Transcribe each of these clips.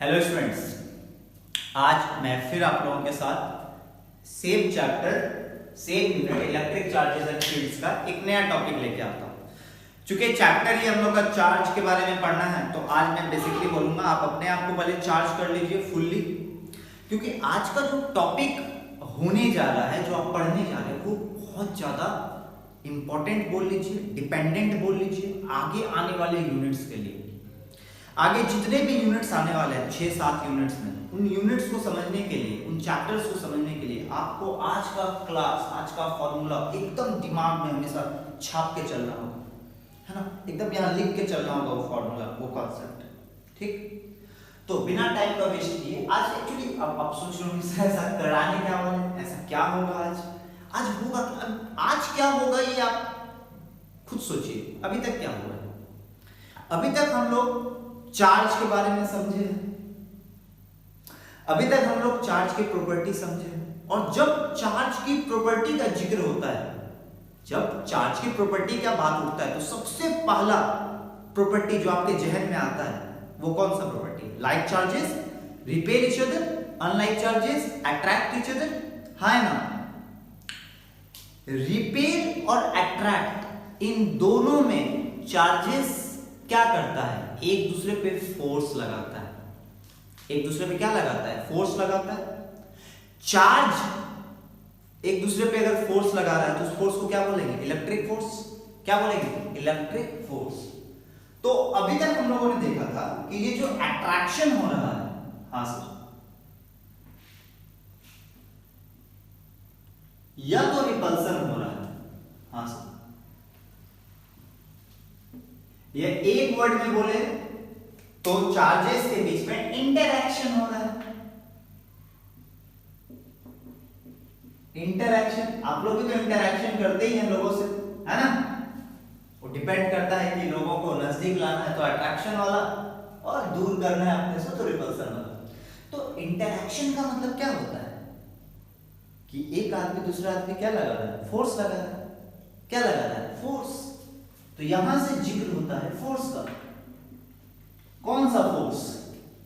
Hello students, आज मैं फिर आप लोगों के साथ same chapter same unit electric charges and fields का एक नया टॉपिक लेके आता हूँ। चूंकि चैप्टर ही हम लोग का चार्ज के बारे में पढ़ना है, तो आज मैं बेसिकली बोलूंगा आप अपने आप को पहले चार्ज कर लीजिए फुल्ली, क्योंकि आज का जो टॉपिक होने जा रहा है, जो आप पढ़ने जा रहे हैं, वो बहुत ज्यादा इंपॉर्टेंट बोल लीजिए, डिपेंडेंट बोल लीजिए आगे आने वाले यूनिट्स के लिए। आगे जितने भी यूनिट्स आने वाले हैं 6-7 यूनिट्स में, उन यूनिट्स को समझने के लिए, उन चैप्टर्स को समझने के लिए आपको आज का क्लास, आज का फॉर्मूला एकदम दिमाग में हमेशा छाप के चलना होगा, है ना। एकदम यहाँ लिख के चलना होगा वो फॉर्मूला, वो कॉन्सेप्ट। ठीक, तो बिना टाइम का वेस्ट किए आज एक्चुअली अब सोच रहे हो ऐसा कराने क्या वाले, ऐसा क्या होगा आज होगा, आज क्या होगा ये आप खुद सोचिए। अभी तक क्या हुआ है? अभी तक हम लोग चार्ज के बारे में समझे, अभी तक हम लोग चार्ज की प्रॉपर्टी समझे, और जब चार्ज की प्रॉपर्टी का जिक्र होता है, जब चार्ज की प्रॉपर्टी का बात उठता है, तो सबसे पहला प्रॉपर्टी जो आपके जहन में आता है वो कौन सा प्रॉपर्टी है? Like charges repel each other, unlike charges attract each other, है ना। रिपेल और अट्रैक्ट, इन दोनों में चार्जेस क्या करता है? एक दूसरे पे फोर्स लगाता है। एक दूसरे पे क्या लगाता है? फोर्स लगाता है। चार्ज एक दूसरे पे अगर फोर्स लगा रहा है तो उस फोर्स को क्या बोलेंगे? Electric force. क्या बोलेंगे? Electric force. तो अभी तक हम लोगों ने देखा था कि ये जो अट्रैक्शन हो रहा है, हाँ सर, या तो रिपल्सन हो रहा है, हाँ सर, ये एक वर्ड में बोले तो चार्जेस के बीच में इंटरैक्शन हो रहा है। इंटरैक्शन, आप लोग भी तो इंटरैक्शन करते ही हैं लोगों से, है ना। वो डिपेंड करता है कि लोगों को नजदीक लाना है तो अट्रैक्शन वाला, और दूर करना है अपने से तो रिपल्सन वाला। तो इंटरैक्शन का मतलब क्या होता है कि एक आदमी दूसरा आदमी क्या लगा रहा है? फोर्स लगा रहा है। क्या लगा रहा है? फोर्स। तो यहां से जिक्र होता है फोर्स का। कौन सा फोर्स?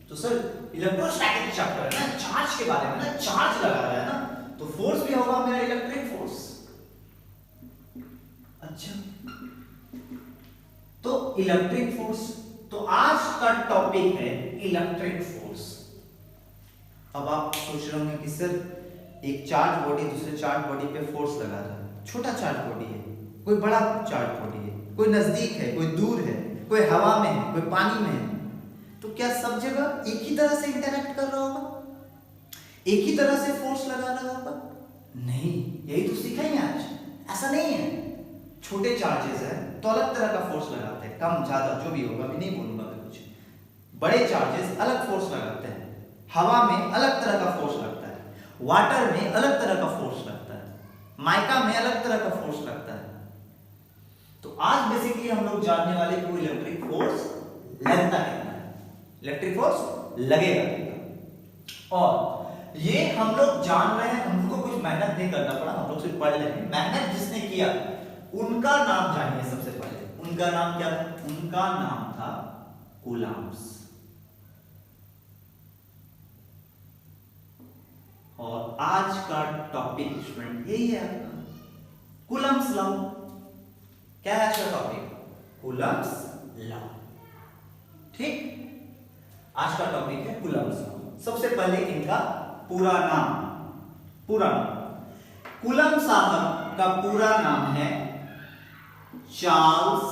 तो सर इलेक्ट्रोस्टैटिक चैप्टर है ना, चार्ज के बारे में ना, चार्ज लगा रहा है ना, तो फोर्स भी होगा मेरा इलेक्ट्रिक फोर्स। अच्छा, तो इलेक्ट्रिक फोर्स, तो आज का टॉपिक है इलेक्ट्रिक फोर्स। अब आप सोच रहे होंगे कि सर एक चार्ज बॉडी दूसरे चार्ज बॉडी पे फोर्स लगा रहा है, छोटा चार्ज बॉडी है, कोई बड़ा चार्ज बॉडी है, कोई नजदीक है, कोई दूर है, कोई हवा में है, कोई पानी में है, तो क्या सब जगह एक ही तरह से इंटरैक्ट कर रहा होगा? एक ही तरह से फोर्स लगा रहा होगा? नहीं, यही तो सीखा ही आज। ऐसा नहीं है। छोटे चार्जेस है तो अलग तरह का फोर्स लगाते हैं, कम ज्यादा जो भी होगा, अभी नहीं बोलूंगा मैं कुछ। बड़े चार्जेस अलग फोर्स लगाते हैं, हवा में अलग तरह का फोर्स लगता है, वाटर में अलग तरह का फोर्स लगता है, माइका में अलग तरह का फोर्स लगता है। तो आज बेसिकली हम लोग जानने वाले कि वो इलेक्ट्रिक फोर्स लगता है, इलेक्ट्रिक फोर्स लगेगा। और ये हम लोग जान रहे हैं, हमको कुछ मेहनत नहीं करना पड़ा, हम लोग सिर्फ पढ़ रहे हैं। मेहनत जिसने किया उनका नाम जानिए सबसे पहले। उनका नाम क्या था? उनका नाम था कूलम्ब्स। और आज का टॉपिक स्टूडेंट यही है आपका, कूलम्ब्स लॉ। क्या है आज का टॉपिक? Coulomb's law. ठीक, आज का टॉपिक है कूलम्ब्स लॉ। सबसे पहले इनका पूरा नाम, कूलम्ब साहब का पूरा नाम है चार्ल्स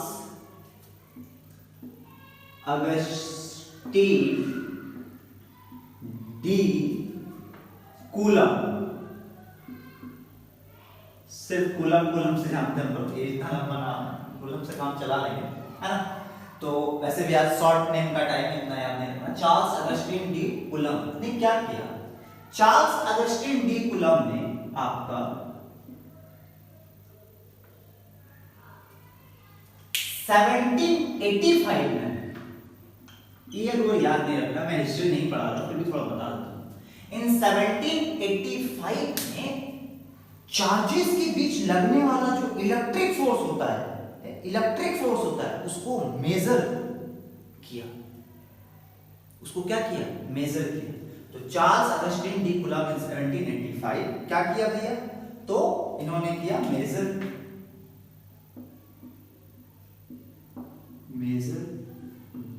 अगस्टीन डी कूलम्ब। सिर्फ कूलम्ब से जानते हैं हम लोग, ये इतना लंबा नाम है, कूलम्ब से काम चला लेंगे, है ना। तो वैसे भी आज शॉर्ट नेम का टाइम है, इतना याद नहीं रखना। चार्ल्स अगस्टीन डी कूलम्ब ने क्या किया? चार्ल्स अगस्टीन डी कूलम्ब ने आपका 1785 में, ईयर वो याद नहीं रखना, मैं हिस्ट्री नहीं पढ़ा रहा, फिर भी थोड़ा बता देता हूं। इन 1785 में चार्जेस के बीच लगने वाला जो इलेक्ट्रिक फोर्स होता है, उसको मेजर किया। उसको क्या किया, मेजर किया। तो चार्ल्स अगस्टिन डी कूलम्ब इन 1785 क्या किया भैया, तो इन्होंने किया मेजर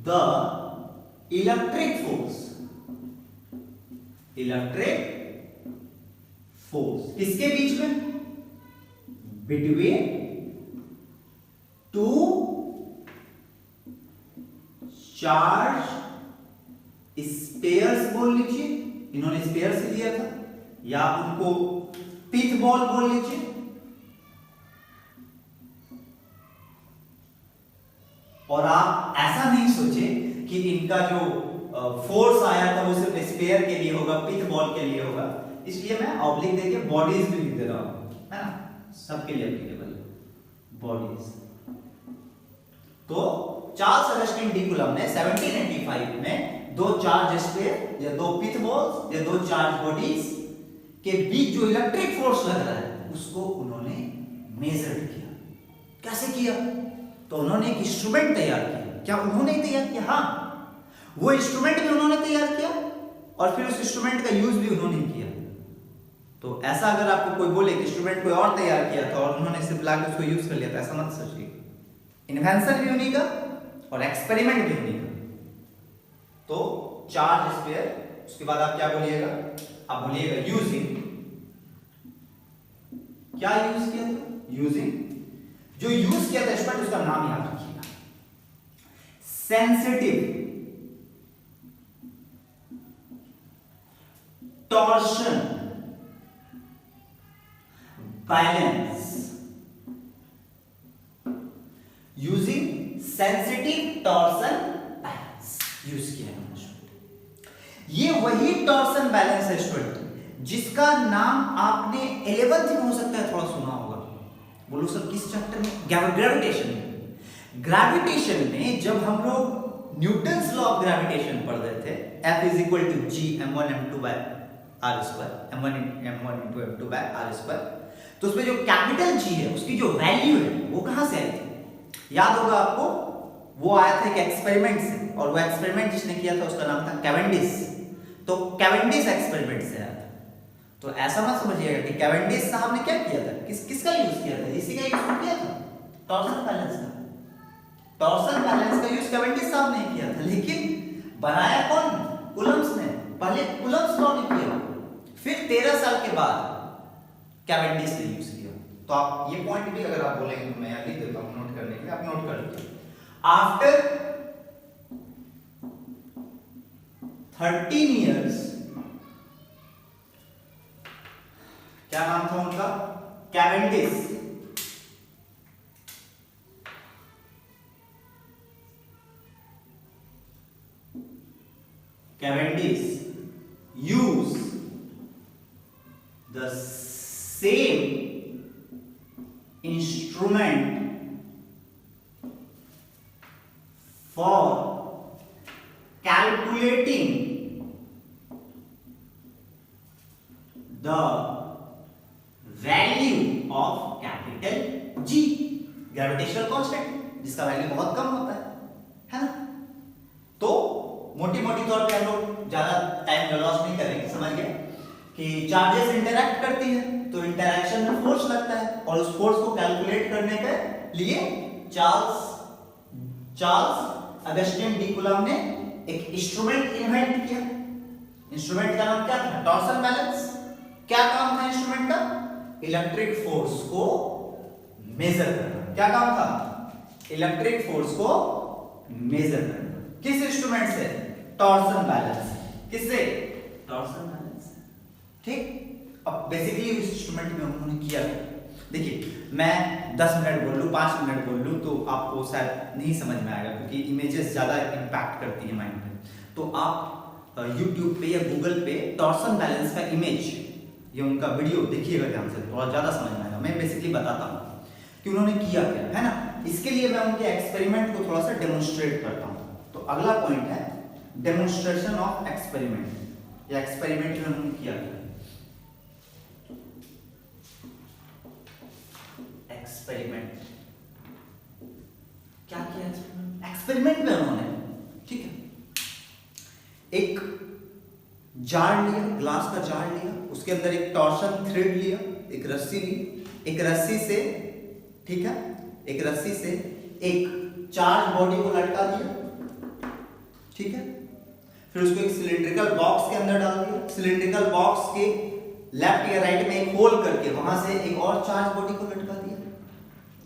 द इलेक्ट्रिक फोर्स किसके बीच में, बिटवीन टू चार्ज स्पेयर्स बोल लीजिए, इन्होंने स्पेयर्स ही दिया था, या उनको पिथ बॉल बोल लीजिए। और आप ऐसा नहीं सोचे कि इनका जो फोर्स आया था वो सिर्फ स्पेयर के लिए होगा, पिथ बॉल के लिए होगा, इसलिए मैं ऑब्लिक देके बॉडीज भी लिख दे रहा हूं, है ना, सबके लिए एप्लीकेबल बॉडीज। तो चार्ल्स अगस्टिन डी कूलम्ब ने 1785 में दो चार्ज स्पेयर या दो पिथ बॉल्स या दो चार्ज बॉडीज के बीच जो इलेक्ट्रिक फोर्स लग रहा है उसको उन्होंने मेजर किया। कैसे किया, तो उन्होंने एक इंस्ट्रूमेंट तैयार किया। क्या उन्होंने ही तैयार किया, हाँ, वो इंस्ट्रूमेंट भी उन्होंने तैयार किया और फिर उस इंस्ट्रूमेंट का यूज भी उन्होंने किया। तो ऐसा अगर आपको कोई बोले कि इंस्ट्रूमेंट कोई और तैयार किया था और उन्होंने सिर्फ लाके उसको यूज कर लिया था, ऐसा मत सोचिए। इन्वेंशन भी उन्हीं का और एक्सपेरिमेंट भी उन्हीं का। तो चार्ज स्पेयर, उसके बाद आप क्या बोलिएगा, आप बोलिएगा यूजिंग, क्या यूज किया था, यूजिंग, जो यूज किया था स्टूडेंट उसका नाम याद रखिएगा, sensitive torsion balance, using sensitive torsion balance use किया है स्टूडेंट। ये वही टॉर्शन बैलेंस है स्टूडेंट जिसका नाम आपने 11th में हो सकता है थोड़ा सुना होगा। बोलो सर किस चैप्टर में, ग्रेविटेशन में। ग्रेविटेशन में जब हम लोग न्यूटन्स लॉ ऑफ ग्रेविटेशन पढ़ रहे थे, F is equal to G m1 m2 by r square, m1 into m2 by r square, तो उसमें जो कैपिटल G है उसकी जो वैल्यू है वो कहां से आई थी, याद होगा आपको, वो आया था एक एक्सपेरिमेंट से, और वो एक्सपेरिमेंट जिसने किया था उसका नाम था कैवेंडिश। तो कैवेंडिश एक्सपेरिमेंट से आया था। तो ऐसा मत समझिएगा कि कैवेंडिश साहब ने क्या किया था, किसका यूज किया था, इसी का यूज किया था, टॉर्सन बैलेंस का। टॉर्सन बैलेंस का यूज कैवेंडिश साहब ने किया था, लेकिन बनाया कौन, कूलम्ब्स ने। पहले कूलम्ब्स लॉ ने किया, फिर 13 साल के बाद कैवेंडिश ने यूज किया। तो आप ये पॉइंट भी अगर आप बोलेंगे तो मैं यहाँ लिख देता हूँ नोट करने के लिए, आप नोट कर लीजिए। आफ्टर 13 years, क्या नाम था उनका, Cavendish, use the same instrument for calculating the value of capital G, gravitational constant, जिसका वैल्यू बहुत कम होता है ना। तो मोटी मोटी तौर पे हम लोग ज्यादा टाइम लॉस नहीं करेंगे, समझ गए कि चार्जेस इंटरैक्ट करती है तो इंटरैक्शन में फोर्स लगता है, और उस फोर्स को कैलकुलेट करने के लिए चार्ल्स अगस्टिन डी कूलम्ब ने एक इंस्ट्रूमेंट इन्वेंट किया। इंस्ट्रूमेंट का नाम क्या था, टॉर्सन बैलेंस। क्या काम था इंस्ट्रूमेंट का, इलेक्ट्रिक फोर्स को मेजर करना। क्या काम था, इलेक्ट्रिक फोर्स को मेजर करना। किस इंस्ट्रूमेंट से, टॉर्सन बैलेंस। किससे, टॉर्सन बैलेंस। ठीक, अब बेसिकली उस इंस्ट्रूमेंट में उन्होंने किया, देखिए मैं 10 मिनट बोल लूँ, 5 मिनट बोल लूँ तो आपको शायद नहीं समझ में आएगा, क्योंकि इमेजेस ज़्यादा इम्पैक्ट करती हैं माइंड पे। तो आप YouTube पे या Google पे टॉर्सन बैलेंस का इमेज या उनका वीडियो देखिएगा ध्यान से, थोड़ा ज़्यादा समझ में आएगा। मैं बेसिकली बताता हूँ कि उन्होंने किया क्या है ना। इसके लिए मैं उनके एक्सपेरिमेंट को थोड़ा सा डेमोन्स्ट्रेट करता हूँ। तो अगला पॉइंट है डेमोन्स्ट्रेशन ऑफ एक्सपेरिमेंट, या एक्सपेरिमेंट में उन्होंने किया क्या। एक्सपेरिमेंट क्या किया, एक्सपेरिमेंट में उन्होंने, ठीक है, एक जार लिया, ग्लास का जार लिया, उसके अंदर एक टॉर्शन थ्रेड लिया, एक रस्सी ली, एक रस्सी से, ठीक है, एक रस्सी से एक चार्ज बॉडी को लटका दिया, ठीक है, फिर उसको एक सिलिंड्रिकल बॉक्स के अंदर डाल दिया, सिलिंड्रिकल बॉक्स के लेफ्ट या राइट में एक होल करके वहां से एक और चार्ज बॉडी को लटका दिया,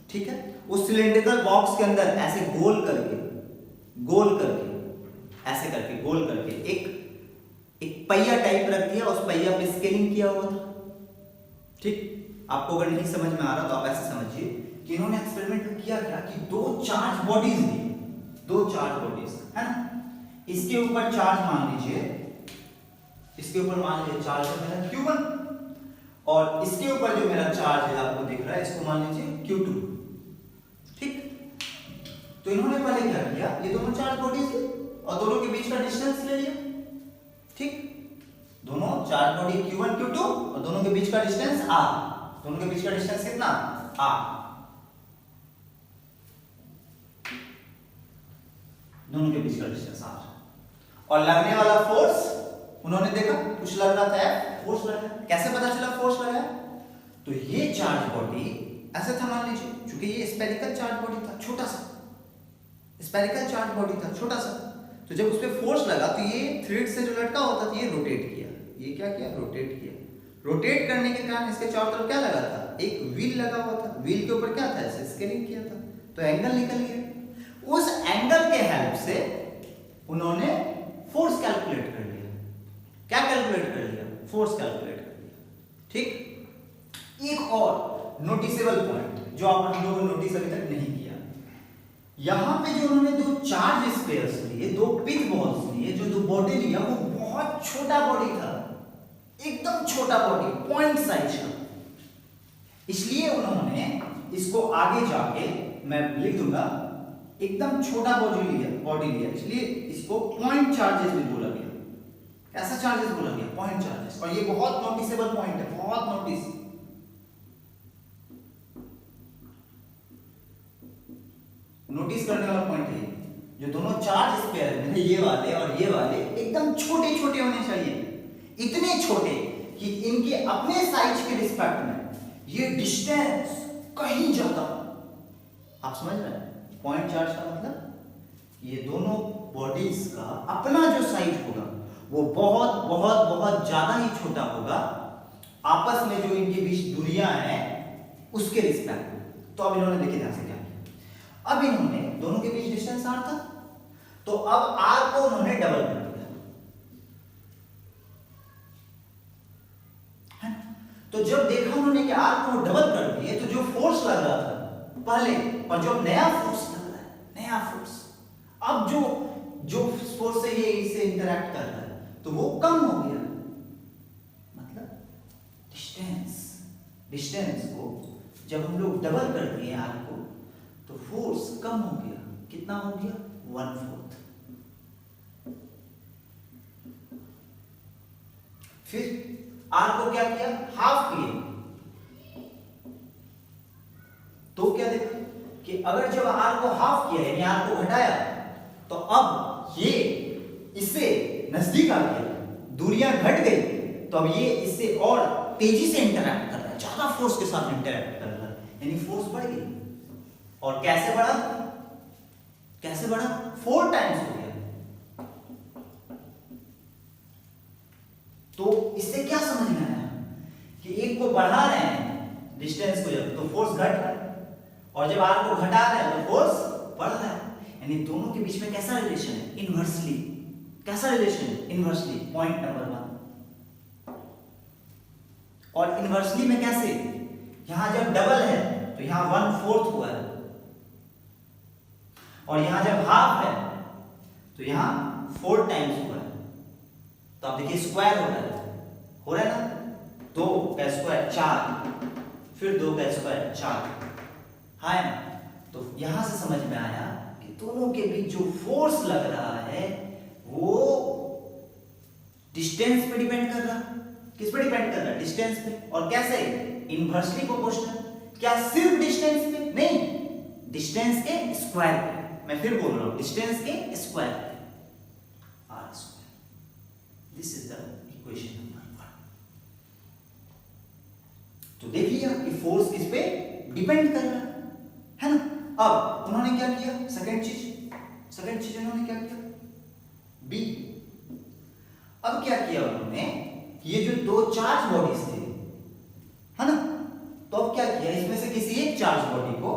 ठीक है, उस सिलिंड्रिकल बॉक्स के अंदर ऐसे गोल करके ऐसे करके गोल करके एक पहिया टाइप रख दिया, उस पहिया पे स्केलिंग किया हुआ था, ठीक। आपको अगर नहीं समझ में आ रहा तो आप ऐसे समझिए कि इन्होंने एक्सपेरिमेंट में किया क्या कि दो चार्ज बॉडीज है ना, इसके ऊपर चार्ज मान लीजिए, इसके ऊपर मान लीजिए चार्ज है मेरा Q1 और इसके ऊपर जो मेरा चार्ज है आपको दिख रहा है इसको मान लीजिए Q2, ठीक। तो इन्होंने पहले क्या किया, ये दोनों चार्ज बॉडीज और दोनों के बीच का डिस्टेंस ले लिया, ठीक। दोनों चार्ज बॉडी Q1 Q2 और दोनों के बीच का डिस्टेंस R, दोनों के बीच का डिस्टेंस कितना, R, दोनों के बीच का डिस्टेंस R। और लगने वाला फोर्स उन्होंने देखा कुछ लग रहा था, फोर्स लग रहा है। कैसे पता चला फोर्स लगा है, तो ये चार्ज बॉडी ऐसे था मान लीजिए, क्योंकि ये स्फेरिकल चार्ज बॉडी था, छोटा सा स्फेरिकल चार्ज बॉडी था, छोटा सा, तो जब उस पे फोर्स लगा तो ये थ्रेड से जो लटका होता था ये रोटेट किया, ये क्या किया, रोटेट किया। रोटेट करने के कारण इसके चारों तरफ क्या लगा था, एक व्हील लगा हुआ था, व्हील के ऊपर क्या था, ऐसे स्केलिंग किया था, तो एंगल निकल गया। उस एंगल के हेल्प से उन्होंने फोर्स कैलकुलेट कर लिया। क्या कैलकुलेट कर लिया, फोर्स कैलकुलेट कर लिया, ठीक। एक और नोटिसेबल पॉइंट जो हम लोगों ने नोटिस अभी तक नहीं किया, यहां पे जो उन्होंने दो चार्ज स्पेयर्स लिए, दो पिच बॉल्स लिए, जो दो बॉडी लिया वो बहुत छोटा बॉडी था, एकदम छोटा बॉडी, पॉइंट साइज का, इसलिए उन्होंने इसको आगे जाके मैं लिख दूंगा एकदम छोटा बॉडी लिया, इसलिए इसको पॉइंट चार्जेस भी बोला गया। कैसा चार्जेस बोला गया, पॉइंट चार्जेस। और ये बहुत नोटिसेबल पॉइंट है, बहुत नोटिस करने वाला पॉइंट है। जो दोनों चार्ज स्पेयर हैं, ये वाले और ये वाले एकदम छोटे छोटे होने चाहिए, इतने छोटे कि इनके अपने साइज के रिस्पेक्ट में ये डिस्टेंस कहीं ज्यादा। आप समझ रहे हैं पॉइंट चार्ज का मतलब, ये दोनों बॉडीज का अपना जो साइज होगा वो बहुत बहुत बहुत ज्यादा ही छोटा होगा, आपस में जो इनके बीच दूरियां हैं उसके रिस्पेक्ट में। तो अब इन्होंने देखिए ध्यान से क्या किया, अब इन्होंने दोनों के बीच डिस्टेंस R था, तो अब R को उन्होंने डबल कर दिया, है? तो जब देखा उन्होंने कि R को डबल कर दिए तो जो फोर्स लग रहा था पहले और जो नया फोर्स लग रहा है, नया फोर्स, अब जो फोर्स से ये इससे इंटरैक्ट कर रहा है तो वो कम हो गया, मतलब डिस्टेंस को जब हम लोग डबल कर दिए R को तो फोर्स कम हो गया। कितना हो गया, 1/4। फिर R को क्या किया, हाफ किए, तो क्या देखा कि अगर जब R को हाफ किया यानी R को घटाया तो अब ये इससे नजदीक आ गया, दूरियां घट गई, तो अब ये इससे और तेजी से इंटरैक्ट कर रहा है, ज्यादा फोर्स के साथ इंटरैक्ट कर रहा है, यानी फोर्स बढ़ गई। और कैसे बढ़ा, 4 टाइम्स हो गया। तो इससे क्या समझ में आया कि एक को बढ़ा रहे हैं डिस्टेंस को जब, तो फोर्स घट रहा है, और जब R को घटा रहे हैं तो फोर्स बढ़ रहा है, यानी दोनों के बीच में कैसा रिलेशन है, इनवर्सली। कैसा रिलेशन है, इनवर्सली, पॉइंट नंबर 1। और इनवर्सली में कैसे, यहां जब डबल है तो यहां 1/4 हुआ है, और यहां जब हाफ है तो यहां 4 टाइम्स हुआ है। तो आप देखिए स्क्वायर हो रहा है ना, 2 का स्क्वायर 4, फिर 2 का स्क्वायर 4, है ना। तो यहां से समझ में आया कि दोनों के बीच जो फोर्स लग रहा है वो डिस्टेंस पे डिपेंड कर रहा है। किस पे डिपेंड कर रहा है, डिस्टेंस पे। और कैसे, इनवर्सली प्रोपोर्शनल। क्या सिर्फ डिस्टेंस पे, नहीं, डिस्टेंस के स्क्वायर पे। मैं फिर बोल रहा हूं, डिस्टेंस के स्क्वायर पे, R²। This is the equation number 1। तो देख लिया कि फोर्स किस पे डिपेंड कर रहा है ना। अब उन्होंने क्या किया, सेकंड चीज उन्होंने क्या किया, बी। अब क्या किया उन्होंने, ये जो दो चार्ज बॉडीज थे है ना, तो अब क्या किया, इसमें से किसी एक चार्ज बॉडी को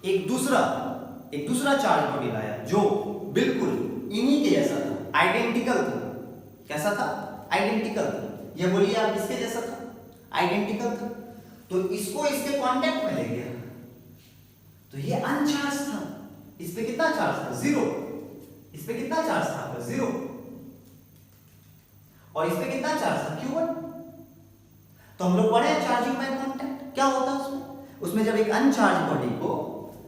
एक दूसरा चार्ज बॉडी लाया जो बिल्कुल इन्हीं के जैसा था, आइडेंटिकल था। कैसा था, आइडेंटिकल था। ये बोलिए आप इसके जैसा था, आइडेंटिकल था। तो इसको इसके कांटेक्ट में ले गया, तो ये अनचार्ज था। इस पे कितना चार्ज था, 0। इस पे कितना चार्ज था, 0। और इस पे कितना चार्ज था, Q1। तो हम लोग पढ़े चार्जिंग बाय कांटेक्ट क्या होता है उसमें जब एक अनचार्ज बॉडी को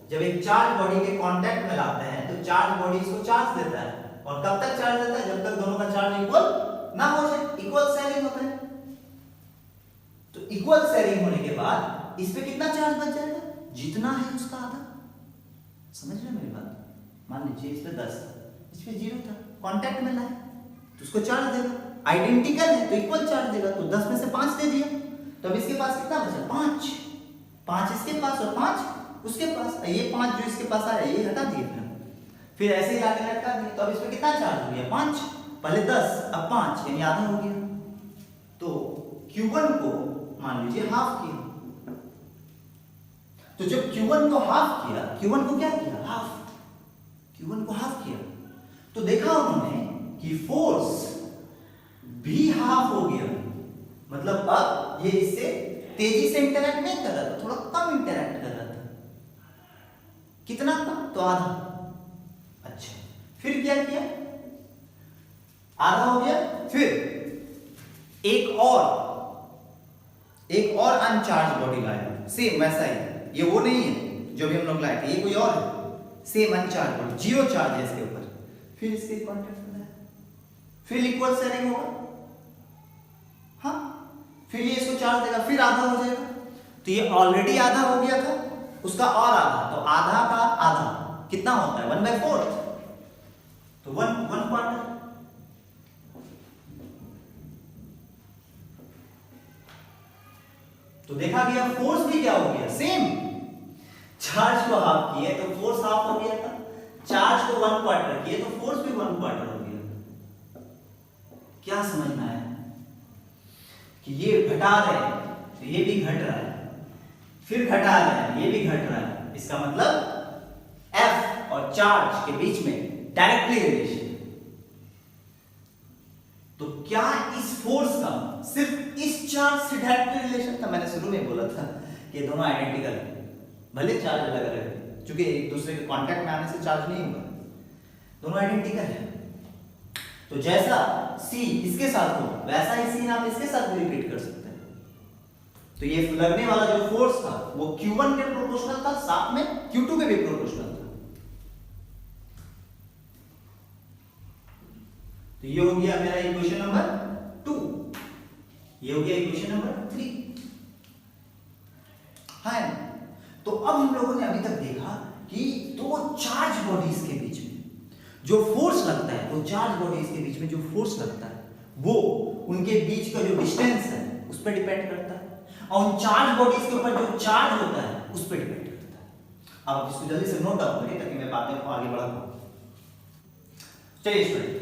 जब एक चार्ज बॉडी के कांटेक्ट में लाते हैं तो चार्ज बॉडी इसको चार्ज देता है। और कब तक चार्ज देता है, जब तक दोनों का चार्ज इक्वल ना हो जाए, इक्वल शेयरिंग होता है। तो इक्वल शेयरिंग होने के बाद इस पे कितना चार्ज बच जाएगा, जितना है उसका आधा। समझ रहे मेरी बात। मान लीजिए इस पे 10 था, इस पे 0 था, कांटेक्ट में लाए तो उसको चार्ज देगा। आइडेंटिकल है तो इक्वल चार्ज देगा, तो 10 में से 5 दे दिया, तो अब इसके पास कितना बचा, 5 इसके पास और 5 उसके पास। ये 5 जो इसके पास आ रहा है ये हटा दिए, फिर ऐसे ही आगे लटका दिए। तो अब इस पे कितना चार्ज हो गया, 5। पहले 10 अब 5 यानी आधा हो गया। तो Q1 को मान लीजिए हाफ किया। तो जब Q1 को हाफ किया, Q1 को क्या किया, हाफ। Q1 को हाफ किया तो देखा उन्होंने कि फोर्स भी हाफ हो गया। मतलब अब ये इससे तेजी से इंटरैक्ट नहीं कर रहा था, थोड़ा कम इंटरैक्ट कर रहा था। कितना कम, तो आधा। अच्छा, फिर क्या किया, आधा हो गया। फिर एक और अनचार्ज बॉडी लाया, सेम वैसा ही। ये वो नहीं है जो भी हम लोग लाए थे, ये कोई और है, सेम अनचार्ज बॉडी, 0 चार्ज है इसके ऊपर। फिर इसके कांटेक्ट में लाया, फिर इक्वल शेयरिंग होगा। हाँ, फिर ये इसको चार्ज देगा, फिर आधा हो जाएगा। तो ये ऑलरेडी आधा हो गया था, उसका और आधा, तो आधा का आधा कितना होता है, 1/4। तो 1 क्वार्टर। तो देखा गया फोर्स भी क्या हो गया, सेम। चार्ज को हाफ किए तो फोर्स हाफ हो गया था, चार्ज को 1 क्वार्टर किए तो फोर्स भी 1 क्वार्टर हो गया। क्या समझना है कि ये घटा रहे हैं तो ये भी घट रहा है, फिर घटा रहे हैं ये भी घट रहा है। इसका मतलब F और चार्ज के बीच में डायरेक्टली रिलेशन। तो क्या इस फोर्स का सिर्फ इस चार्ज से डायरेक्टली रिलेशन था? मैंने शुरू में बोला था कि दोनों आइडेंटिकल हैं, भले चार्ज अलग अलग है, क्योंकि एक दूसरे के कांटेक्ट में आने से चार्ज नहीं होगा, दोनों आइडेंटिकल है। तो जैसा C इसके साथ हो वैसा ही सीन आप इसके साथ भी रिपीट कर सकते हैं। तो ये लगने वाला जो फोर्स था वो Q1 के प्रोपोर्शनल था, साथ में Q2 के भी प्रोपोर्शनल था। तो ये हो गया मेरा इक्वेशन नंबर 2, ये हो गया इक्वेशन नंबर 3 है। तो अब हम लोगों ने अभी तक देखा कि दो चार्ज बॉडीज के बीच में जो फोर्स लगता है, वो चार्ज बॉडीज के बीच में जो फोर्स लगता है वो उनके बीच का जो डिस्टेंस है उस पर डिपेंड करता है, और उन चार्ज बॉडीज के ऊपर जो चार्ज होता है उस पर डिपेंड करता है। अब इसको जल्दी से नोट डाउन करिए ताकि मैं बातें को आगे बढ़ा पाऊं। चलिए स्टूडेंट,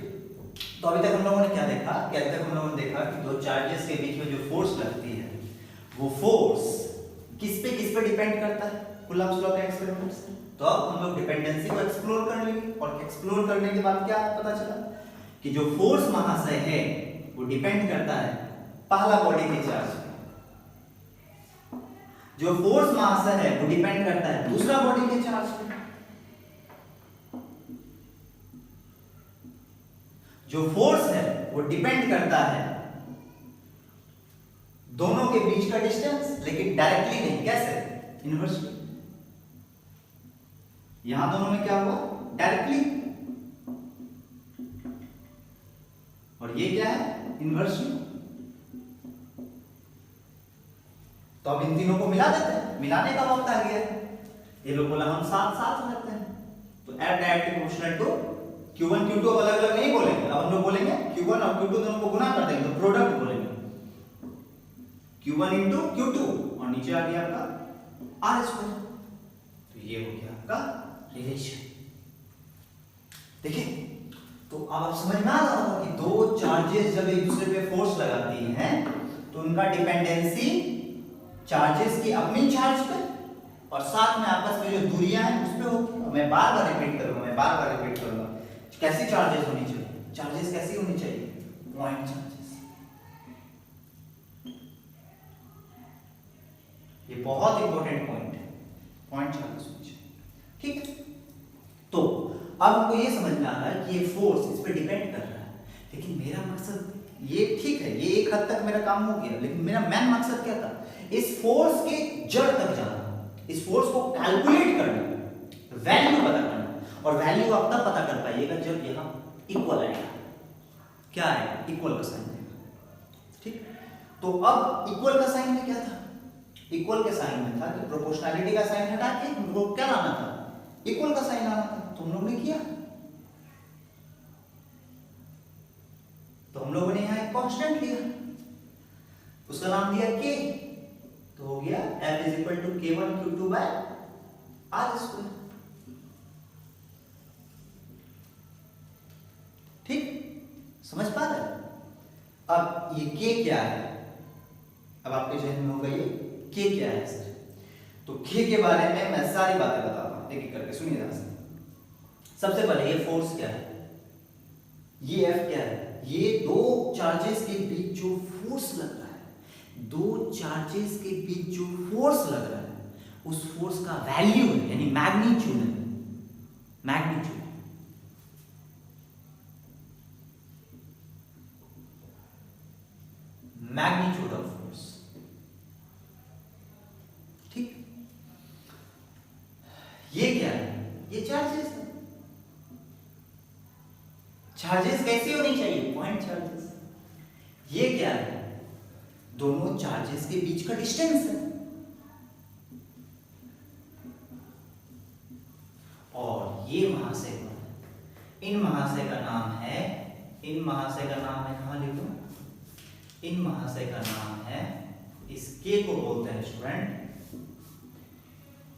तो अभी तक हम लोगों ने क्या देखा कि अभी तक हम लोगों ने देखा कि दो चार्जेस के बीच में जो फोर्स लगती है वो फोर्स किस पे डिपेंड करता है, कूलम्ब्स लॉ के एक्सपेरिमेंट से। तो अब हम लोग डिपेंडेंसी को एक्सप्लोर कर लेंगे, और एक्सप्लोर करने के बाद क्या पता चला कि जो फोर्स महाशय है वो डिपेंड करता है पहला बॉडी के चार्ज पे, जो फोर्स महाशय है वो डिपेंड करता है दूसरा बॉडी के चार्ज पे, जो फोर्स है वो डिपेंड करता है दोनों के बीच का डिस्टेंस, लेकिन डायरेक्टली नहीं, कैसे, इनवर्सली। यहां दोनों में क्या हुआ, डायरेक्टली, और ये क्या है, इनवर्सली। तो अब इन तीनों को मिला देते हैं, मिलाने का वक्त आ गया। ये लोग बोला हम साथ साथ रखते हैं, तो F directly proportional to Q1 Q2 अब अलग अलग नहीं बोलेंगे, अब हम लोग बोलेंगे Q1 और और Q2 दोनों को गुना कर देंगे तो प्रोडक्ट बोलेंगे, Q1 इंटू Q2 और नीचे आ गया आपका R स्क्वायर। तो ये हो गया आपका रिलेशन। देखिए तो अब आप समझ में आ रहा होगा कि दो चार्जेस जब एक दूसरे पे फोर्स लगाती हैं तो उनका डिपेंडेंसी चार्जेस की अपनी चार्ज पे और साथ में आपस में जो दूरियां हैं उस पे होती है। मैं बार बार रिपीट करूंगा, कैसी चार्जेस होनी चाहिए, चार्जेस कैसी होनी चाहिए, पॉइंट चार्जेस। ये बहुत इंपॉर्टेंट पॉइंट है, पॉइंट चार्जेस होनी चाहिए। ठीक है, तो अब हमको ये समझ में आ रहा है कि ये फोर्स इस पे डिपेंड कर रहा है, लेकिन मेरा मकसद ये ठीक है, ये एक हद तक मेरा काम हो गया, लेकिन मेरा मेन मकसद क्या था, इस फोर्स के जड़ तक जाना, इस फोर्स को कैलकुलेट करना, वैल्यू पता करना। और वैल्यू आप तब पता कर पाइएगा जब यहां इक्वल आएगा। क्या आएगा, इक्वल का साइन आएगा। ठीक, तो अब इक्वल का साइन में क्या था, इक्वल के साइन में था कि प्रोपोर्शनैलिटी का साइन हटा के हमको क्या लाना था, इक्वल का साइन आना था। तो हम लोगों ने किया, तो हम लोगों ने यहां एक कांस्टेंट लिया, उसका नाम दिया k, तो हो गया F is equal to K1 Q2 by R square. ठीक, समझ पा रहे हैं? अब ये k क्या है, अब आपके जहन में होगा ये k क्या है सर। तो k के बारे में मैं सारी बातें बताता हूं, एक एक करके सुनिए ध्यान से। सबसे पहले ये फोर्स क्या है, ये F क्या है, ये दो चार्जेस के बीच जो फोर्स लग रहा है, दो चार्जेस के बीच जो फोर्स लग रहा है उस फोर्स का वैल्यू है, यानी मैग्नीट्यूड है, मैग्नीट्यूड। Magnitude of force. ठीक, ये क्या है, ये चार्जेस है। चार्जेस कैसी होनी चाहिए, पॉइंट चार्जेस। ये क्या है, दोनों चार्जेस के बीच का डिस्टेंस है, और ये महाशय है, इन महाशय का नाम है, इन महाशय का नाम है, कहां लिखूं, इन महाशय का नाम है, इस के को बोलते हैं स्टूडेंट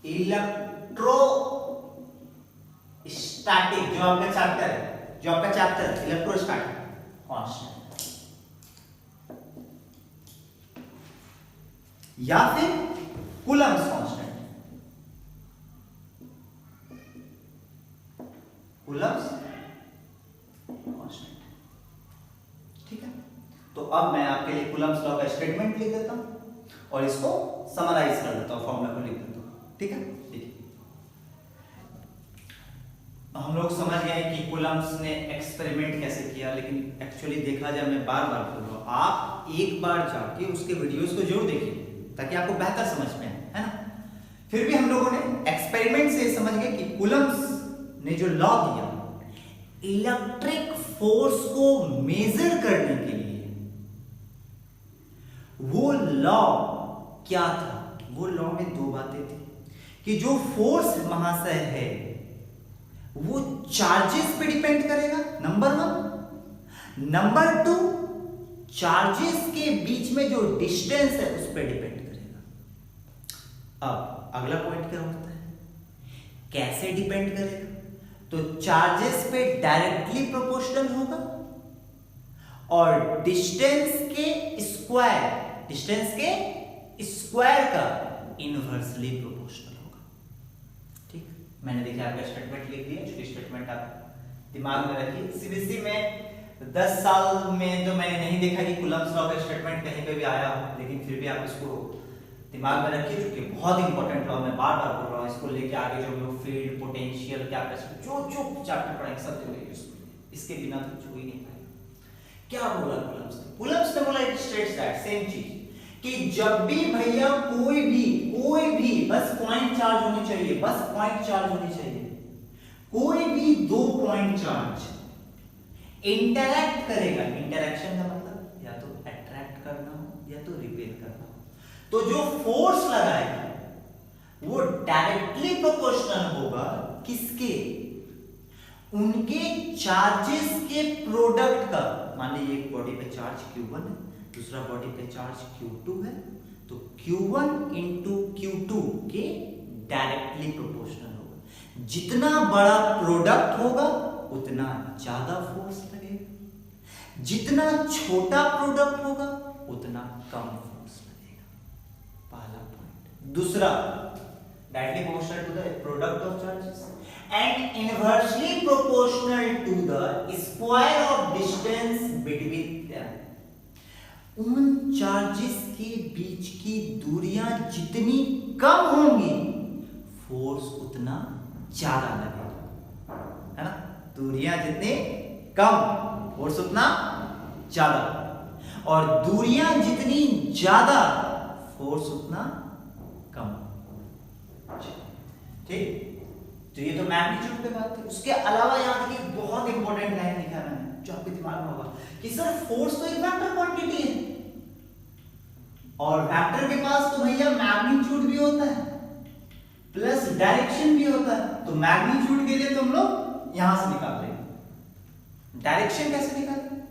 इलेक्ट्रो स्टैटिक, जो आपका चैप्टर है, जो आपका चैप्टर इलेक्ट्रोस्टैटिक कांस्टेंट, या फिर कूलम्ब्स कांस्टेंट, कूलम्ब्स कांस्टेंट। ठीक है, तो अब मैं आपके लिए कूलम्ब्स लॉ का स्टेटमेंट लिख देता हूं और इसको समराइज कर देता हूं, फॉर्मूला को लिख देता हूं। ठीक है, देखिए हम लोग समझ गए कि कूलम्ब्स ने एक्सपेरिमेंट कैसे किया, लेकिन एक्चुअली देखा जाए, मैं बार बार बोल रहा हूं, आप एक बार जाके उसके वीडियोस को जरूर देखिए ताकि आपको बेहतर समझ में आए, है ना। फिर भी हम लोगों ने एक्सपेरिमेंट से समझ गए कि कूलम्ब्स ने जो लॉ दिया इलेक्ट्रिक फोर्स को मेजर करने के लिए, वो लॉ क्या था, वो लॉ में दो बातें थी कि जो फोर्स महाशय है वो चार्जेस पे डिपेंड करेगा, number one, number two charges के बीच में जो डिस्टेंस है उस पर डिपेंड करेगा। अब अगला पॉइंट क्या होता है, कैसे डिपेंड करेगा, तो चार्जेस पे डायरेक्टली प्रोपोर्शनल होगा और डिस्टेंस के स्क्वायर का इनवर्सली प्रोपोर्शनल होगा। ठीक, मैंने देखा आपका स्टेटमेंट लिख दिया, जो स्टेटमेंट आप दिमाग में रखिए। सीबीएसई में 10 साल में तो मैंने नहीं देखा कि कूलम्ब्स लॉ का स्टेटमेंट कहीं पे भी आया हो, लेकिन फिर भी आप इसको दिमाग में रखिए, क्योंकि बहुत इंपॉर्टेंट लॉ, मैं बार बार बोल रहा हूँ, इसको लेके आगे जो लोग फील्ड, पोटेंशियल, कैपेसिटी, जो चैप्टर पढ़ेंगे सब जगह इसके बिना तो जो ही नहीं पाएगा। क्या बोला कूलम्ब्स ने, कूलम्ब्स ने बोला इट स्टेट्स दैट सेम चीज कि जब भी भैया कोई भी बस पॉइंट चार्ज होनी चाहिए, बस पॉइंट चार्ज होनी चाहिए, कोई भी दो पॉइंट चार्ज इंटरैक्ट करेगा, इंटरैक्शन का मतलब या तो अट्रैक्ट करना हो या तो रिपेल करना हो, तो जो फोर्स लगाएगा वो डायरेक्टली प्रोपोर्शनल होगा किसके, उनके चार्जेस के प्रोडक्ट का, मान लीजिए एक बॉडी पे चार्ज Q1 है, दूसरा बॉडी पे चार्ज Q2 है, तो Q1 इंटू Q2 के डायरेक्टली प्रोपोर्शनल होगा। जितना बड़ा प्रोडक्ट होगा उतना ज्यादा फोर्स लगेगा, जितना छोटा प्रोडक्ट होगा उतना कम फोर्स लगेगा। पहला पॉइंट। दूसरा, directly proportional to the product of charges and inversely proportional to the square of distance between them। उन चार्जेस के बीच की दूरियां जितनी कम होंगी फोर्स उतना ज्यादा लगेगा, है ना। दूरियां जितनी कम फोर्स उतना ज्यादा, और दूरियां जितनी ज्यादा फोर्स उतना कम। ठीक, तो ये तो मैग्नीट्यूड पे बात थी। उसके अलावा यहाँ देखिए बहुत इंपॉर्टेंट लाइन लिखा है मैंने, जो आपके दिमाग में होगा कि सर फोर्स तो एक वेक्टर क्वांटिटी है, और वेक्टर के पास तो भैया मैग्नीट्यूड भी होता है प्लस डायरेक्शन भी होता है। तो मैग्नीट्यूड के लिए तो हम लोग यहां से निकाल रहे हैं, डायरेक्शन कैसे निकालें?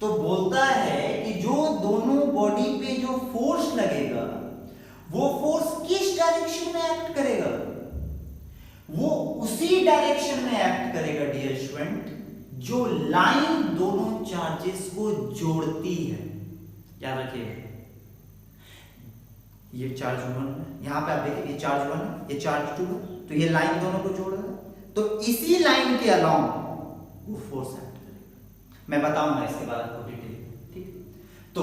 तो बोलता है कि जो दोनों बॉडी पे जो फोर्स लगेगा वो फोर्स किस डायरेक्शन में एक्ट करेगा? वो उसी डायरेक्शन में एक्ट करेगा डियर स्टूडेंट, जो लाइन दोनों चार्जेस को जोड़ती है। याद रखिएगा, ये चार्ज 1, यहां पे आप देखिए ये चार्ज 1, ये चार्ज 2, तो ये लाइन दोनों को जोड़ रहा है, तो इसी लाइन के अलाउंग वो फोर्स एक्ट करेगा। मैं बताऊंगा इसके बाद आपको डिटेल, ठीक। तो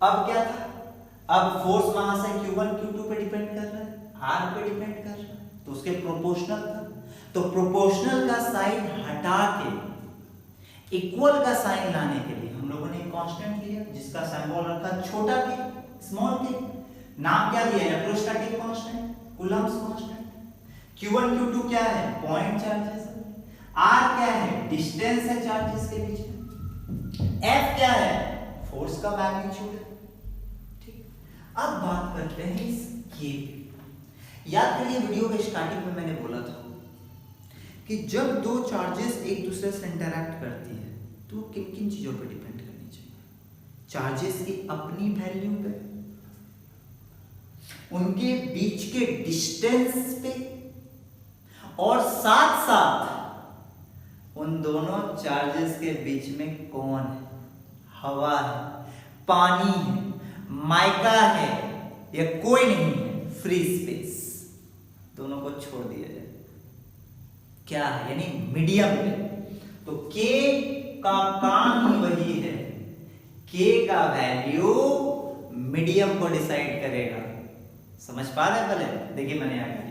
अब क्या था, अब फोर्स वहां से Q1 Q2 पे डिपेंड कर रहा है, R पे डिपेंड कर रहा है, तो उसके प्रोपोर्शनल था। तो प्रोपोर्शनल का साइन हटा के इक्वल का साइन लाने के लिए हम लोगों ने एक कांस्टेंट लिया जिसका सिंबल रखा छोटा के, स्मॉल के। नाम क्या दिया? Electrostatic constant, Coulomb's constant. Q1 Q2 क्या है? पॉइंट चार्जेस है। R क्या है? डिस्टेंस है चार्जेस के बीच में। F क्या है? फोर्स का मैग्नीट्यूड है। ठीक, अब बात करते हैं इस K। याद करिए वीडियो के स्टार्टिंग में मैंने बोला था कि जब दो चार्जेस एक दूसरे से इंटरैक्ट करती है तो किन किन चीजों पर डिपेंड करनी चाहिए? चार्जेस की अपनी वैल्यू पे, उनके बीच के डिस्टेंस पे, और साथ साथ उन दोनों चार्जेस के बीच में कौन है? हवा है, पानी है, माइका है, या कोई नहीं है, फ्री स्पेस, दोनों को छोड़ दिया जाए। क्या है? यानी मीडियम पे। तो K का काम ही वही है, K का वैल्यू मीडियम को डिसाइड करेगा। समझ पा रहे हैं? पहले देखिए मैंने यहाँ लिखा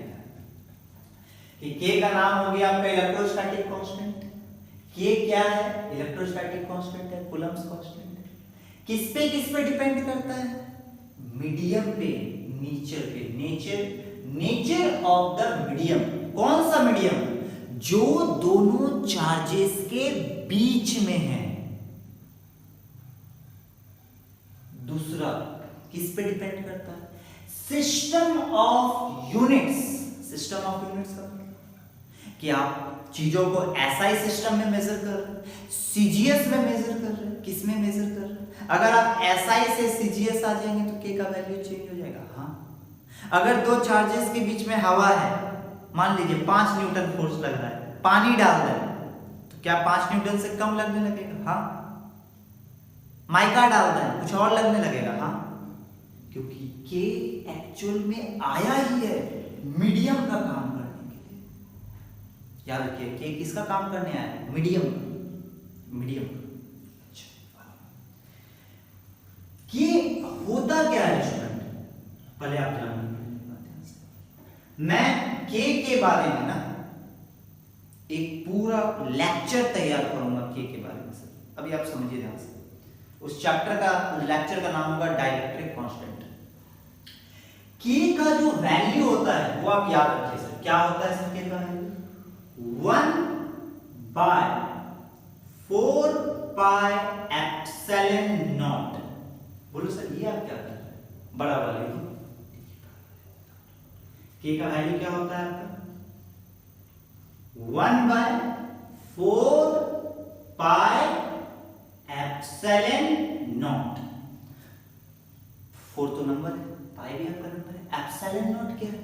कि K का नाम हो गया आपका इलेक्ट्रोस्टैटिक कांस्टेंट। K क्या है? इलेक्ट्रोस्टैटिक कांस्टेंट है, कूलम्ब्स कांस्टेंट है। किस पे डिपेंड करता है? मीडियम पे, नेचर पे। Nature of the medium. कौन सा मीडियम? जो दोनों चार्जेस के बीच में है। दूसरा किस पे डिपेंड करता है? System of units. System of units का कि आप चीजों को SI सिस्टम में मेजर कर रहे हैं, CGS में मेजर कर रहे हैं, किस में मेजर कर रहे हैं? अगर आप SI से CGS आ जाएंगे तो K का वैल्यू चेंज हो जाएगा। हाँ, अगर दो चार्जेस के बीच में हवा है, मान लीजिए 5 न्यूटन फोर्स लग रहा है, पानी डाल दें तो क्या 5 न्यूटन से कम लगने लगेगा? हाँ। माइका डाल दें कुछ और लगने लगेगा? हाँ, क्योंकि K एक्चुअल में आया ही है मीडियम का काम करने के लिए। याद रखिए K किसका काम करने आया है? मीडियम। K होता क्या है स्टूडेंट? पहले आप जानिए। मैं K के बारे में ना एक पूरा लेक्चर तैयार करूंगा K के बारे में सर। अभी आप समझिए ध्यान से। उस चैप्टर का, लेक्चर का नाम होगा डाइलेक्ट्रिक कांस्टेंट। K का जो वैल्यू होता है वो आप याद रखिए सर। क्या होता है सर K का वैल्यू? 1/4 pi epsilon not. बोलो सर ये आप क्या कर रहे हैं? बड़ा वाला लिखो। K का वैल्यू क्या होता है आपका? 1/4 4 पाई एप्सिलॉन नॉट। 4 तो नंबर है, पाई भी आपका नंबर है, एप्सिलॉन नॉट क्या है?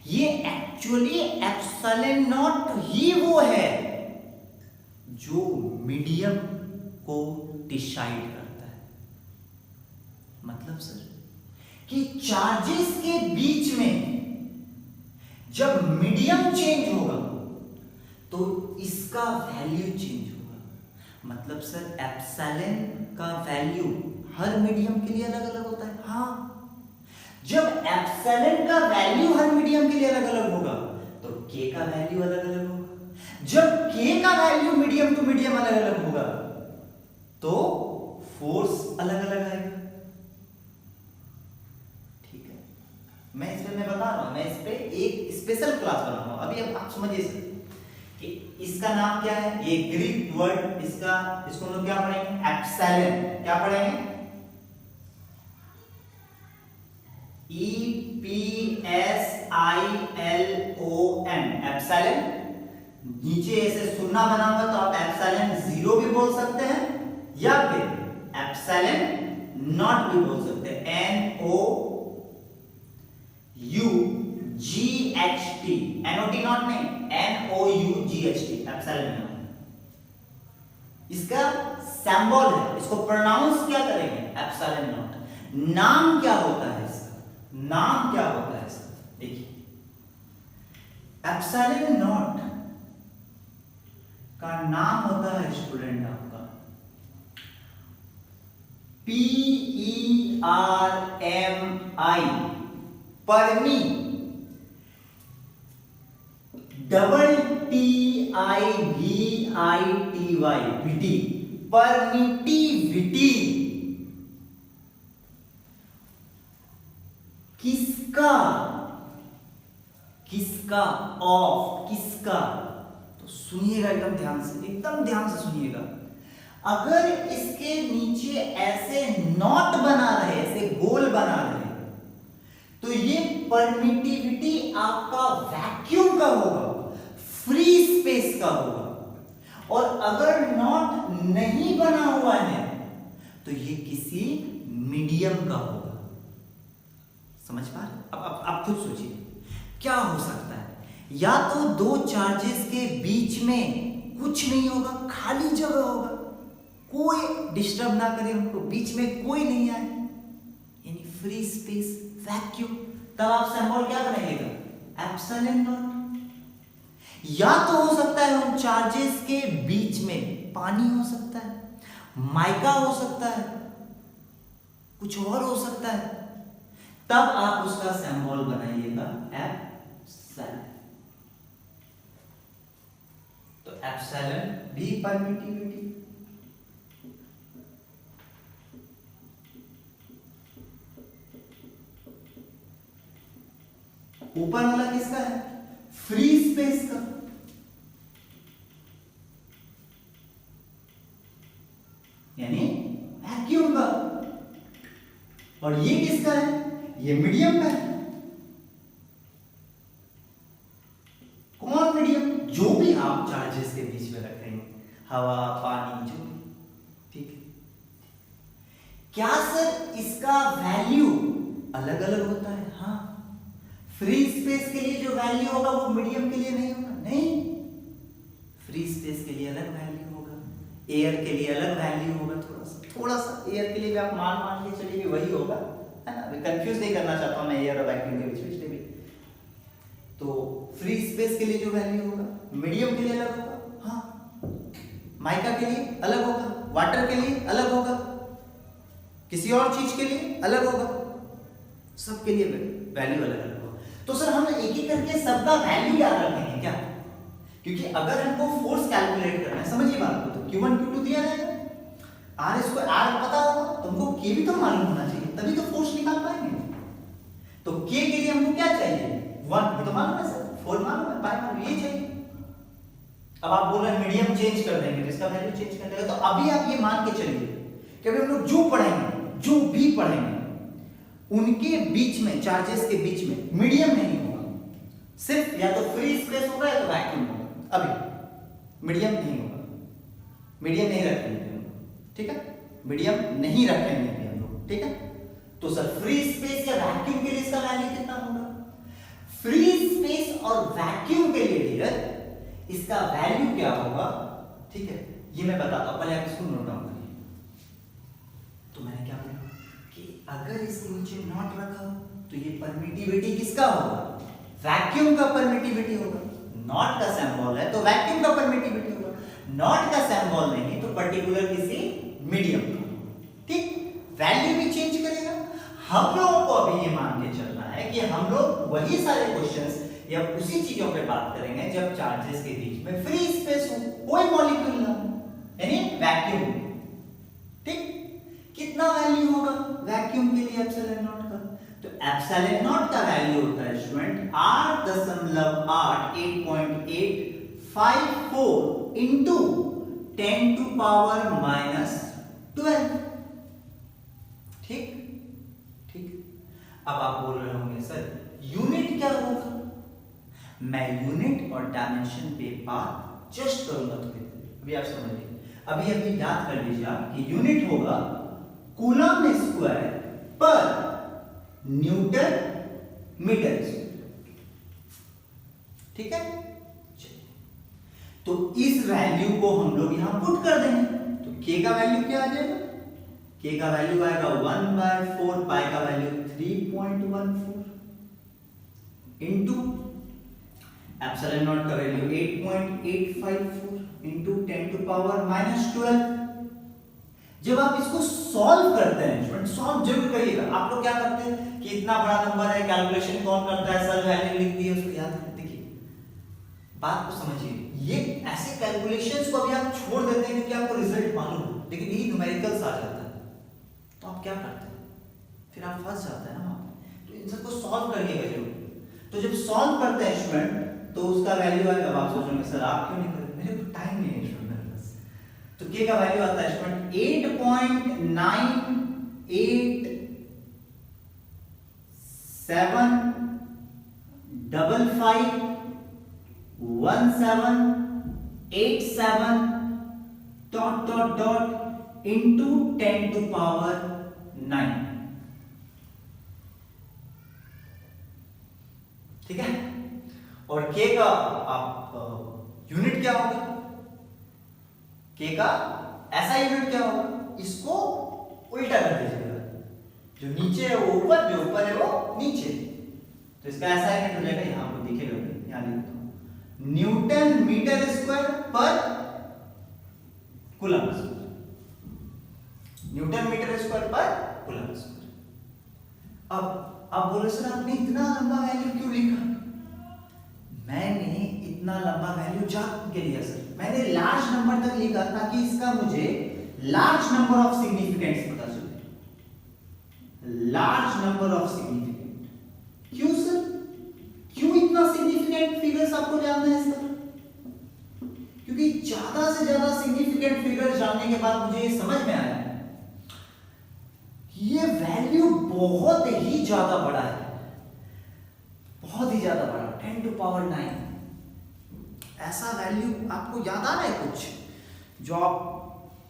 ये एक्चुअली एप्सिलॉन नॉट ही वो है जो मीडियम को डिसाइड करता है। मतलब सर कि चार्जेस के बीच में जब मीडियम चेंज होगा तो इसका वैल्यू चेंज होगा। मतलब सर एप्सिलॉन का वैल्यू हर मीडियम के लिए अलग अलग होता है। हाँ, जब एप्सिलॉन का वैल्यू हर मीडियम के लिए अलग अलग होगा तो के का वैल्यू अलग अलग होगा। जब के का वैल्यू मीडियम टू मीडियम अलग अलग होगा तो फोर्स अलग अलग आएगा। ठीक है, मैं इस पे मैं बता रहा हूं, मैं इस पे एक स्पेशल क्लास बना रहा हूं। अभी अब आप समझिए कि इसका नाम क्या है, ये ग्रीक वर्ड, इसको हम लोग क्या पढ़ेंगे, एप्सिलॉन। क्या पढ़ेंगे? EPSILON, epsilon. नीचे ऐसे सुनना बना हुआ तो आप एप्सिलॉन 0 भी बोल सकते हैं या फिर एप्सिलॉन नॉट भी बोल सकते हैं। NOUGHT, NOT नॉट नहीं, NOUGHT, एप्सिलॉन नॉट। इसका सिंबल है, इसको प्रोनाउंस क्या करेंगे, एप्सिलॉन नॉट। नाम क्या होता है इसका, नाम क्या होता है इसका? देखिए, एप्सिलॉन नॉट का नाम होता है स्टूडेंट आपका PERMI, परमी। TIVITY, permittivity. किसका? किसका? ऑफ, किसका? तो सुनिएगा एकदम ध्यान से, एकदम ध्यान से सुनिएगा। अगर इसके नीचे ऐसे नॉट बना रहे, ऐसे गोल बना रहे, तो ये परमिटिविटी आपका वैक्यूम का होगा, फ्री स्पेस का होगा। और अगर नॉट नहीं बना हुआ है तो ये किसी मीडियम का होगा। समझ पा रहे? अब आप खुद सोचिए क्या हो सकता है। या तो दो चार्जेस के बीच में कुछ नहीं होगा, खाली जगह होगा, कोई डिस्टर्ब ना करे उनको, बीच में कोई नहीं आए, यानी फ्री स्पेस, वैक्यूम। तब आप सिंबल क्या बनाइएगा, एप्सिलॉन नॉट। या तो हो सकता है उन चार्जेस के बीच में पानी हो सकता है, माइका हो सकता है, कुछ और हो सकता है, तब आप उसका सिंबल बनाइएगा एप्सिलॉन। तो एप्सिलॉन भी परमिटिविटी, ऊपर वाला किसका है, फ्री स्पेस का। यानी वैक्यूम का। और ये किसका है, ये मीडियम का है। कौन मीडियम? जो भी आप चार्जेस के बीच में रखेंगे, हवा, पानी, जो भी। ठीक है, क्या सर इसका वैल्यू अलग अलग होता है? हाँ, फ्री स्पेस के लिए जो वैल्यू होगा वो मीडियम के लिए नहीं होगा। नहीं, फ्री स्पेस के लिए अलग वैल्यू होगा, एयर के लिए अलग वैल्यू होगा। थोड़ा सा एयर के लिए भी आप मान के चलिए कि वही होगा, है ना। अभी कंफ्यूज नहीं करना चाहता हूं मैं एयर और वैक्यूम के बीच में, इसलिए भी। तो फ्री स्पेस के लिए जो वैल्यू होगा मीडियम के लिए अलग होगा। हाँ, माइका के लिए अलग होगा, वाटर के लिए अलग होगा, किसी और चीज के लिए अलग होगा, सबके लिए वैल्यू अलग अलग होगा। तो सर हम एक एक करके सबका वैल्यू याद रखेंगे क्या? क्योंकि अगर हमको फोर्स कैलकुलेट करना है, समझिए बात को, तो Q1 Q2 दिया रहेगा, R इसको R पता होगा, तुमको K भी तो मालूम होना चाहिए, तभी तो फोर्स निकाल पाएंगे। तो K के लिए हमको क्या चाहिए, 1, ये तो मालूम है सर, 4 मालूम है, पाई मालूम, ये चाहिए। अब आप बोल रहे हैं मीडियम चेंज कर देंगे तो इसका वैल्यू चेंज कर देगा। तो अभी आप ये मान के चलिए कि अभी हम लोग जो पढ़ेंगे, जो भी पढ़ेंगे, उनके बीच में, चार्जेस के बीच में मीडियम नहीं होगा, सिर्फ या तो फ्री स्पेस होगा या तो वैक्यूम होगा। अभी मीडियम नहीं होगा, मीडियम नहीं रखेंगे हम लोग, ठीक है, मीडियम नहीं रखेंगे अभी हम लोग, ठीक है। तो सर फ्री स्पेस या वैक्यूम के लिए इसका वैल्यू कितना होगा? फ्री स्पेस और वैक्यूम के लिए डियर इसका वैल्यू क्या होगा, ठीक है, ये मैं बताता हूं, पहले आप इसको नोट डाउन करिए। तो मैंने क्या बोला कि अगर इसके नीचे नॉट रखा तो ये परमिटिविटी किसका होगा? वैक्यूम का परमिटिविटी होगा। नॉट का सिंबल है तो वैक्यूम का परमिटिविटी होगा, नॉट का सिंबल नहीं तो पर्टिकुलर किसी मीडियम का, ठीक। वैल्यू भी चेंज करेगा। हम लोगों को अभी ये मान के चलना है कि हम लोग वही सारे क्वेश्चंस या उसी चीजों पे बात करेंगे जब चार्जेस के बीच में फ्री स्पेस हो, कोई मॉलिक्यूल ना हो, यानी वैक्यूम, ठीक। कितना वैल्यू होगा वैक्यूम के लिए एप्सिलॉन नॉट का? तो एप्सिलॉन नॉट का वैल्यू होता है स्टूडेंट 8.8854 इनटू 10 टू पावर -12, ठीक ठीक। अब आप बोल रहे होंगे सर यूनिट क्या होगा? मैं यूनिट और डायमेंशन पे बात जस्ट करूंगा थोड़ी देर, अभी आप समझिए। अभी अभी याद कर लीजिए आप कि यूनिट होगा कूलम स्क्वायर पर न्यूटन मीटर स्क्वायर, ठीक है। तो इस वैल्यू को हम लोग यहां पुट कर देंगे तो k का वैल्यू क्या आ जाएगा? k का वैल्यू आएगा 1/4, पाई का वैल्यू 3.14 इनटू एप्सिलॉन नॉट का वैल्यू 8.854 इनटू 10 टू पावर -12। जब आप इसको सॉल्व करते हैं स्टूडेंट, सॉल्व जरूर करिएगा। आप लोग क्या करते हैं कि इतना बड़ा नंबर है, कैलकुलेशन कौन करता है, सर वैल्यू लिख दी है उसको याद करते। देखिए बात को समझिए, ये ऐसे कैलकुलेशंस को अभी आप छोड़ देते हैं क्योंकि आपको रिजल्ट मालूम है, लेकिन यही न्यूमेरिकल्स आ जाता है तो आप क्या करते हैं, फिर आप फंस जाते हैं ना वहां पे। तो इन सबको सॉल्व करिएगा जरूर। तो जब सॉल्व करते हैं स्टूडेंट तो उसका वैल्यू आएगा, आप सोचेंगे सर आप क्यों नहीं कर रहे, मेरे को टाइम नहीं है स्टूडेंट मेरे पास। तो k का वैल्यू आता है student 8.98751787 dot dot dot into 10 to power 9, ठीक है। और k का आप यूनिट क्या होगा? k का ऐसा यूनिट क्या होगा? इसको उल्टा कर दीजिएगा, जो नीचे है वो ऊपर, जो ऊपर है वो नीचे। तो इसका ऐसा यूनिट हो जाएगा, यहां पर दिखेगा, यहां लिखता हूं न्यूटन मीटर स्क्वायर पर coulomb square, newton metre square पर कूलम स्क्वायर। अब आप बोले सर आपने इतना लंबा वैल्यू क्यों लिखा? मैंने इतना लंबा वैल्यू जान के लिया सर, मैंने लार्ज नंबर तक लिखा ताकि इसका मुझे लार्ज नंबर ऑफ सिग्निफिकेंस पता चले। लार्ज नंबर ऑफ सिग्निफिकेंट, क्यों सर, क्यों इतना सिग्निफिकेंट फिगर्स आपको जानना है सर? क्योंकि ज्यादा से ज्यादा सिग्निफिकेंट फिगर्स जानने के बाद मुझे ये समझ में आया कि ये वैल्यू बहुत ही ज्यादा बड़ा है, बहुत ही ज्यादा बड़ा, 10 टू पावर 9। ऐसा वैल्यू आपको याद आ रहा है कुछ जो आप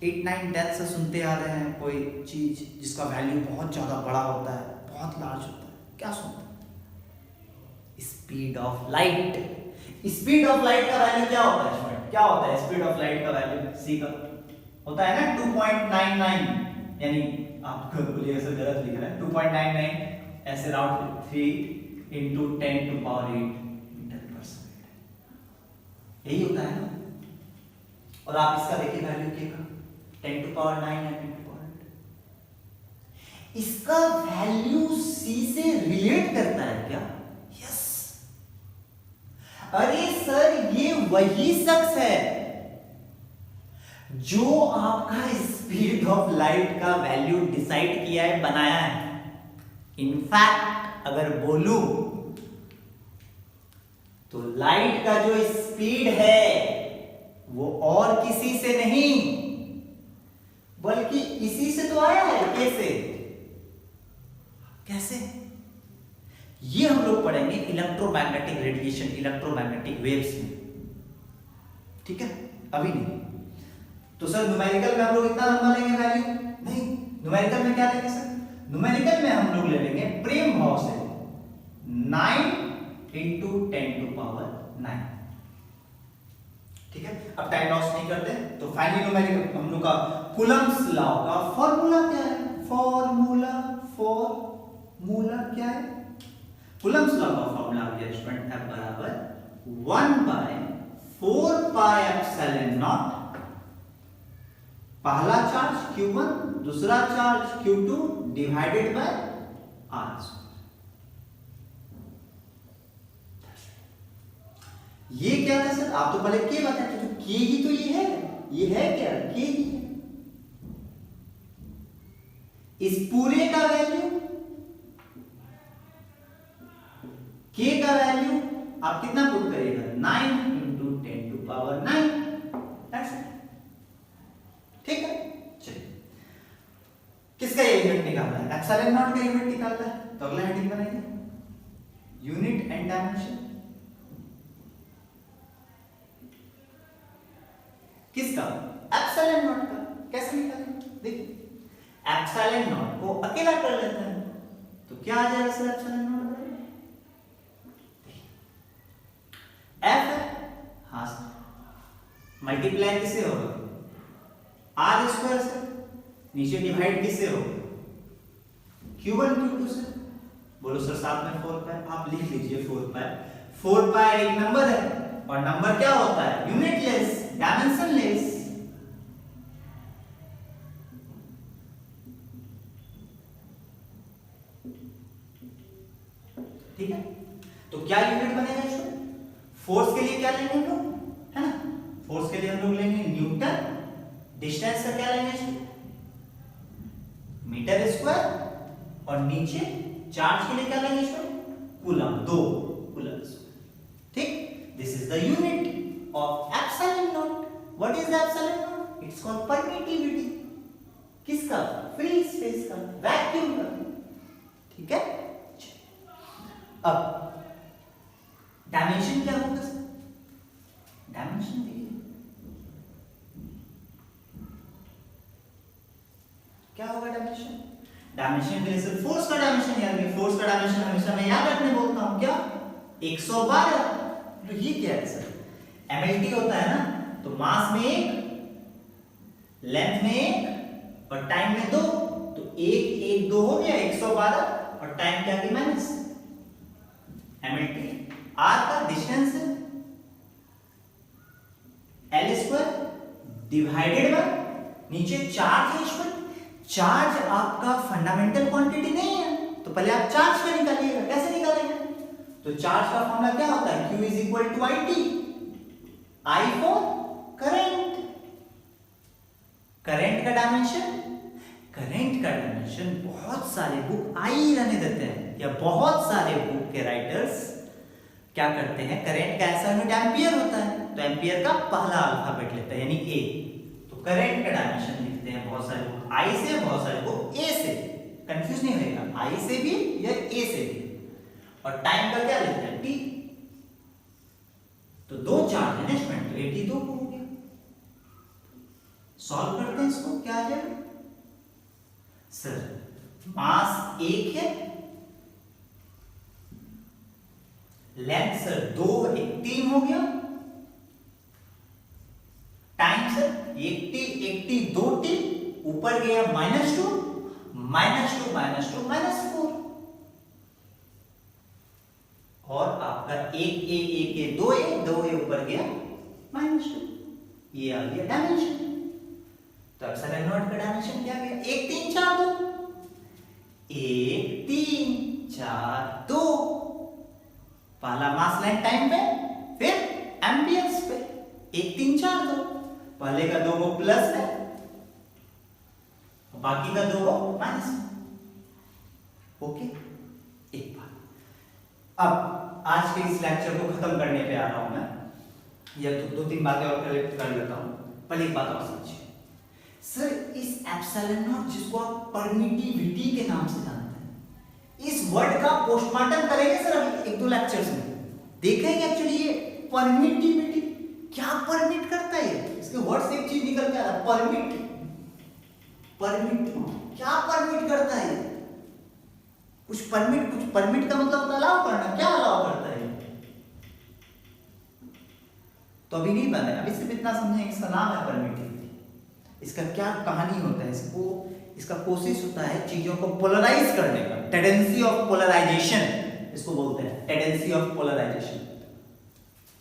8, 9, 10 से सुनते आ रहे हैं, कोई चीज जिसका वैल्यू बहुत ज्यादा बड़ा होता है, बहुत लार्ज होता है, क्या सुनते हैं? Speed of light. Speed of light का वैल्यू क्या होता है स्टूडेंट? क्या होता है स्पीड ऑफ लाइट का वैल्यू? c का होता है ना 2.99, यानी आपको बोलिए सर गलत लिख रहा है, 2.99 ऐसे round 3 into 10 to power 8 metre पर सेकंड, यही होता है ना। और आप इसका देखिए वैल्यू k का 10 to power 9 या 10 to power 8, इसका वैल्यू c से रिलेट करता है क्या? यस। अरे सर ये वही शख्स है जो आपका स्पीड ऑफ लाइट का वैल्यू डिसाइड किया है, बनाया है। इनफैक्ट अगर बोलूं तो लाइट का जो स्पीड है वो और किसी से नहीं बल्कि इसी से तो आया है। कैसे कैसे? ये हम लोग पढ़ेंगे इलेक्ट्रोमैग्नेटिक रेडिएशन, इलेक्ट्रोमैग्नेटिक वेव्स में, ठीक है। अभी नहीं। तो सर न्यूमेरिकल में हम लोग इतना लंबा लेंगे वैल्यू? नहीं, न्यूमेरिकल में क्या लेंगे सर? न्यूमेरिकल में हम लोग ले लेंगे प्रेम भाव से 9 × 10⁹। ठीक है, अब टाइम लॉस नहीं करते, तो फाइनली न्यूमेरिकल हम लोग का कूलम्ब्स लॉ का फॉर्मूला क्या है? फॉर्मूला क्या है? कूलम्ब्स लॉ का फॉर्मूला स्टूडेंट F बराबर 1/4πε0, पहला चार्ज Q1, दूसरा charge Q2 divided by R²। ये क्या था सर? आप तो पहले के बताते थे, तो के ही तो ये है क्या? के ही है। इस पूरे का वैल्यू, के का वैल्यू आप कितना पुट करिएगा? 9 × 10⁹। That's it. ठीक है, चलिए किसका ये यूनिट निकालना है? एप्सिलॉन नॉट का यूनिट निकालना है, तो अगला हेडिंग बनाइए यूनिट एंड डायमेंशन। किसका? एप्सिलॉन नॉट का। कैसे निकालेंगे? देखिए, एप्सिलॉन नॉट को अकेला कर लेते हैं, तो क्या आ जाएगा सर? एप्सिलॉन नॉट एफ है, हाँ मल्टीप्लाई किससे होगा? R² से। नीचे डिवाइड किससे होगा? Q1 Q2 से। बोलो सर साथ में 4π, आप लिख लीजिए 4π। 4π एक नंबर है, और नंबर क्या होता है? Unitless, dimensionless. ठीक है, तो क्या यूनिट बनेगा इसमें? फोर्स के लिए क्या लेंगे हम लोग, है ना? फोर्स के लिए हम लोग लेंगे न्यूटन, डिस्टेंस का क्या लेंगे इसमें? मीटर स्क्वायर, और नीचे चार्ज के लिए क्या लेंगे इसमें? Coulomb, 2 coulombs. ठीक, this is the unit of epsilon naught. What is epsilon naught? It's called permittivity. किसका? फ्री स्पेस का, वैक्यूम का। ठीक है, अब डायमेंशन क्या होगा सर? डायमेंशन देखिए क्या होगा डायमेंशन? डायमेंशन के लिए सर फोर्स का डायमेंशन याद रखिए। फोर्स का डायमेंशन हमेशा मैं याद रखने बोलता हूं, क्या? 112। तो ये क्या है सर? MLT होता है ना, तो मास में 1, लेंथ में 1 और टाइम में 2, तो 1 1 2 हो गया 112, और टाइम क्या की माइनस MLT। R का डिस्टेंस है L² डिवाइडेड बाय नीचे चार्ज है। इसमें चार्ज आपका फंडामेंटल क्वांटिटी नहीं है, तो पहले आप चार्ज का निकालिएगा। कैसे निकालेंगे? तो चार्ज का फॉर्मूला क्या होता है? Q = IT, I for current. Current का डायमेंशन बहुत सारे बुक आई रहने देते हैं, या बहुत सारे बुक के राइटर्स क्या करते हैं? करंट का ऐसा यूनिट एम्पियर होता है, तो एम्पियर का पहला अल्फाबेट लेते हैं, यानी A। तो करंट का डायमेंशन लिखते हैं बहुत सारे बुक I से, बहुत सारे बुक A से। कंफ्यूज नहीं होगा, I से भी या A से भी। और टाइम का क्या लेते हैं? T। तो 2 चार्ज है ना स्टूडेंट, तो 82 हो गया। सॉल्व करते हैं इसको, क्या आ जाएगा सर? मास 1 है, लेंथ सर 2 1 3 हो गया, time sir 1t 1t 2t, ऊपर गया -2 -2 -2 -4, और आपका 1a 2a ऊपर गया -2, ये आ गया डायमेंशन। तो एप्सिलॉन नॉट का डायमेंशन क्या गया? 1 3 4 2, 1 3 4 2। पहला मास लेंथ टाइम पे, फिर एम्पियर्स पे। 1 3 4 2, पहले का 2 को प्लस है, बाकी का 2 को माइनस। ओके, एक बात। अब आज के इस लेक्चर को खत्म करने पे आ रहा हूं मैं, या तो 2-3 बातें और कलेक्ट कर लेता हूं। पहले एक बात और समझिए सर, इस एप्सिलॉन नॉट जिसको आप परमिटिविटी के नाम से जानते हैं, इस वर्ड का पोस्टमार्टम करेंगे सर अभी 1-2 लेक्चर्स में, देखेंगे एक्चुअली ये परमिटिविटी क्या परमिट करता है। इसके वर्ड से एक चीज निकल के आ रहा, परमिट। परमिट क्या परमिट करता है? कुछ परमिट का मतलब अलाउ करना, क्या अलाउ करता है? तो अभी नहीं बना है, अभी सिर्फ इतना समझेंगे, इसका नाम है परमिटिविटी। इसका क्या कहानी होता है, इसका कोशिश होता है चीजों को पोलराइज करने का, टेंडेंसी ऑफ पोलराइजेशन इसको बोलते हैं, टेंडेंसी ऑफ पोलराइजेशन।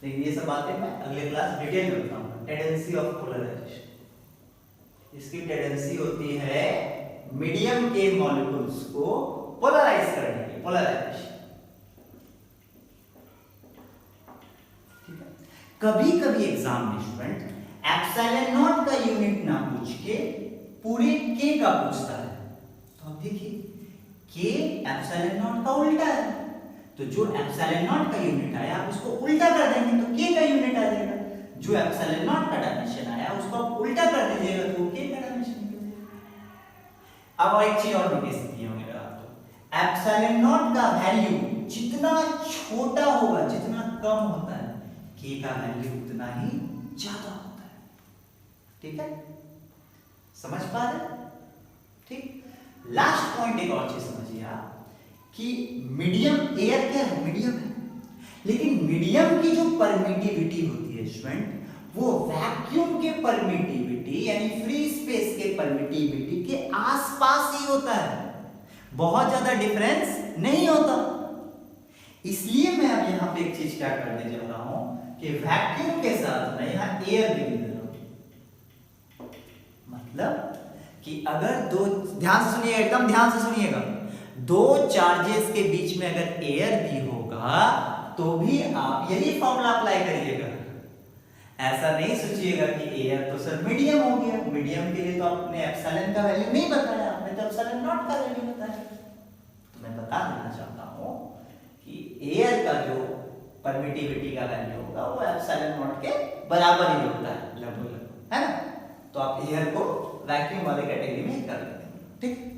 लेकिन ये सब बातें मैं अगले क्लास डिटेल में बताऊंगा। टेंडेंसी ऑफ पोलराइजेशन, इसकी टेंडेंसी होती है मीडियम के मॉलिक्यूल्स को पोलराइज करने की, पोलराइजेशन। ठीक है, कभी कभी एग्जाम में स्टूडेंट एप्सिलॉन नॉट का यूनिट ना पूछ के पूरे के का पूछता है। तो अब देखिए के एप्सिलॉन नॉट का उल्टा है, तो जो एप्सिलॉन नॉट का यूनिट आया आप उसको उल्टा कर देंगे तो के का यूनिट आ जाएगा। जो एप्सिलॉन नॉट का डायमेंशन आया उसको आप उल्टा कर दीजिएगा तो के का डायमेंशन निकल जाएगा। अब एक चीज और नोटिस किए होंगे आप, तो एप्सिलॉन नॉट का वैल्यू जितना छोटा होगा, जितना कम होता है, के का वैल्यू उतना ही ज्यादा होता है। ठीक है, समझ पा रहे? ठीक, लास्ट पॉइंट एक और चीज समझिए आप कि मीडियम, एयर क्या है? मीडियम है, लेकिन मीडियम की जो परमिटिविटी होती है स्टूडेंट, वो वैक्यूम के परमिटिविटी यानी फ्री स्पेस के परमिटिविटी के आसपास ही होता है, बहुत ज्यादा डिफरेंस नहीं होता। इसलिए मैं अब यहां पे एक चीज क्या करने जा रहा हूं कि वैक्यूम के साथ मैं यहां एयर भी ले रहा हूं। मतलब कि अगर दो, ध्यान से सुनिए, एकदम ध्यान से सुनिएगा, दो चार्जेस के बीच में अगर एयर भी होगा तो भी आप यही फॉर्मूला अप्लाई करिएगा। ऐसा नहीं सोचिएगा कि एयर तो सर मीडियम हो गया, मीडियम के लिए तो आपने एप्सिलॉन का वैल्यू नहीं बताया, आपने तो एप्सिलॉन नॉट का वैल्यू बताया। तो मैं बता देना चाहता हूं कि एयर का जो परमिटिविटी का वैल्यू होगा वो एप्सिलॉन नॉट के बराबर ही होता है लगभग, है ना? तो आप एयर को वैक्यूम वाले कैटेगरी में कर देते हैं। ठीक।